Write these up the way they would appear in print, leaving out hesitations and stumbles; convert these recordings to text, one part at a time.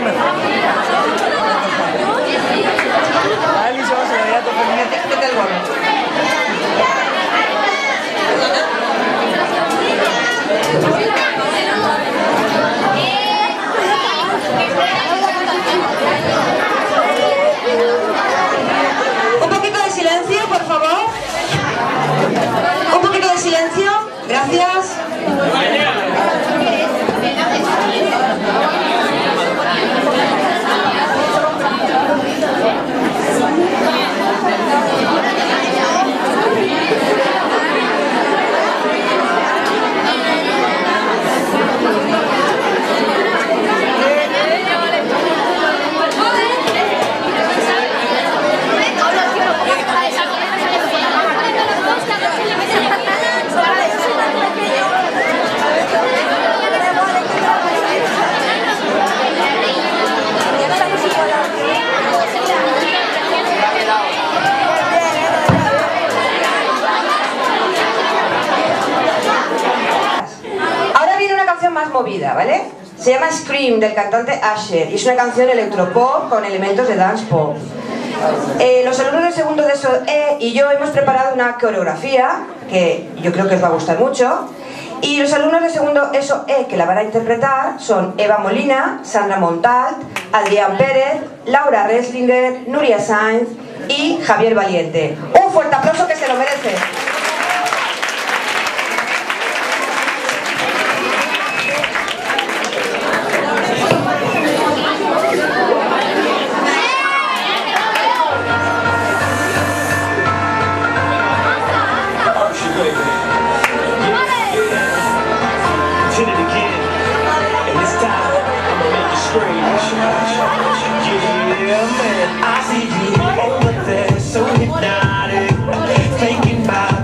mejor. A Alice vamos a ver a tocar. Métete el gorro. Un poquito de silencio, por favor. Un poquito de silencio. Gracias. Más movida, ¿vale? Se llama Scream, del cantante Usher, y es una canción electropop con elementos de dance pop. Los alumnos del segundo de ESO E y yo hemos preparado una coreografía que yo creo que os va a gustar mucho, y los alumnos del segundo ESO E que la van a interpretar son Eva Molina, Sandra Montalt, Adrián Pérez, Laura Reslinger, Nuria Sainz y Javier Valiente. Un fuerte aplauso, que se lo merece. I see you over there, so hypnotic, thinking about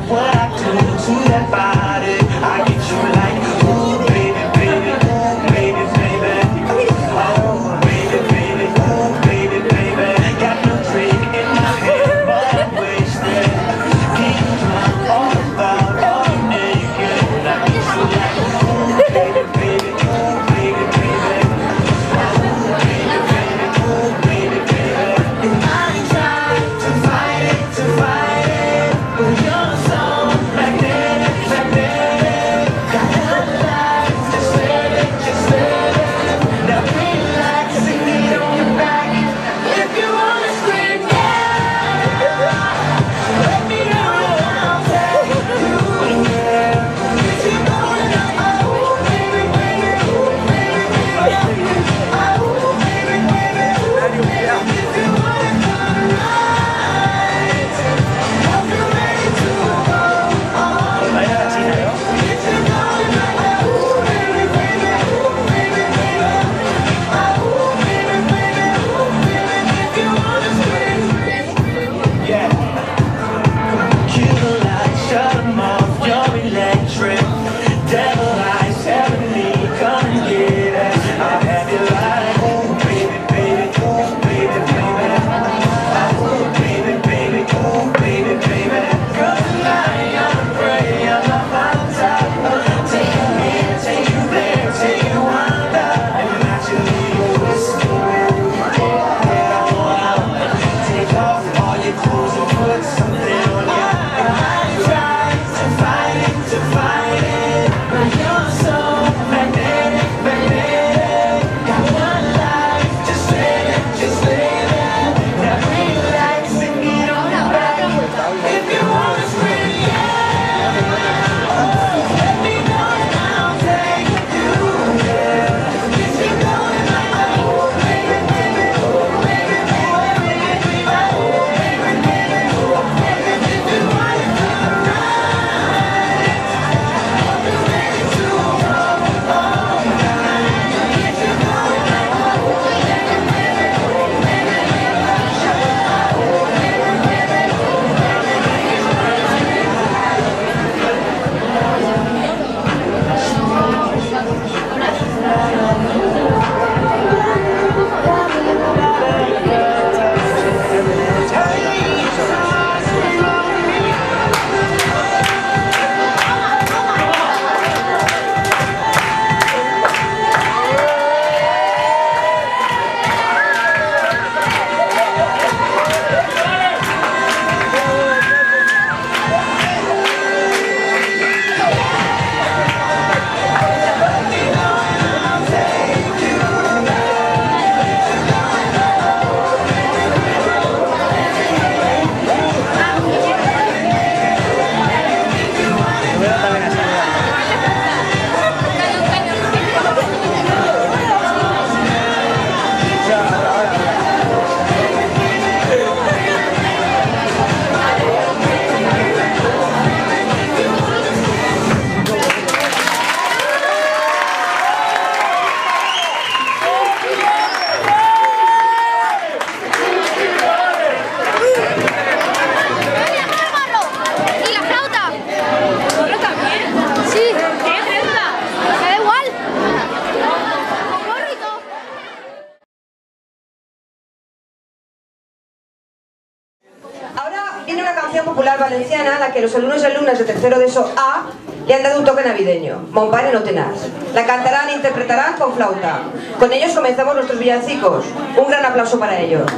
valenciana a la que los alumnos y alumnas de tercero de ESO A le han dado un toque navideño. Mon pare no tenás. La cantarán e interpretarán con flauta. Con ellos comenzamos nuestros villancicos. Un gran aplauso para ellos.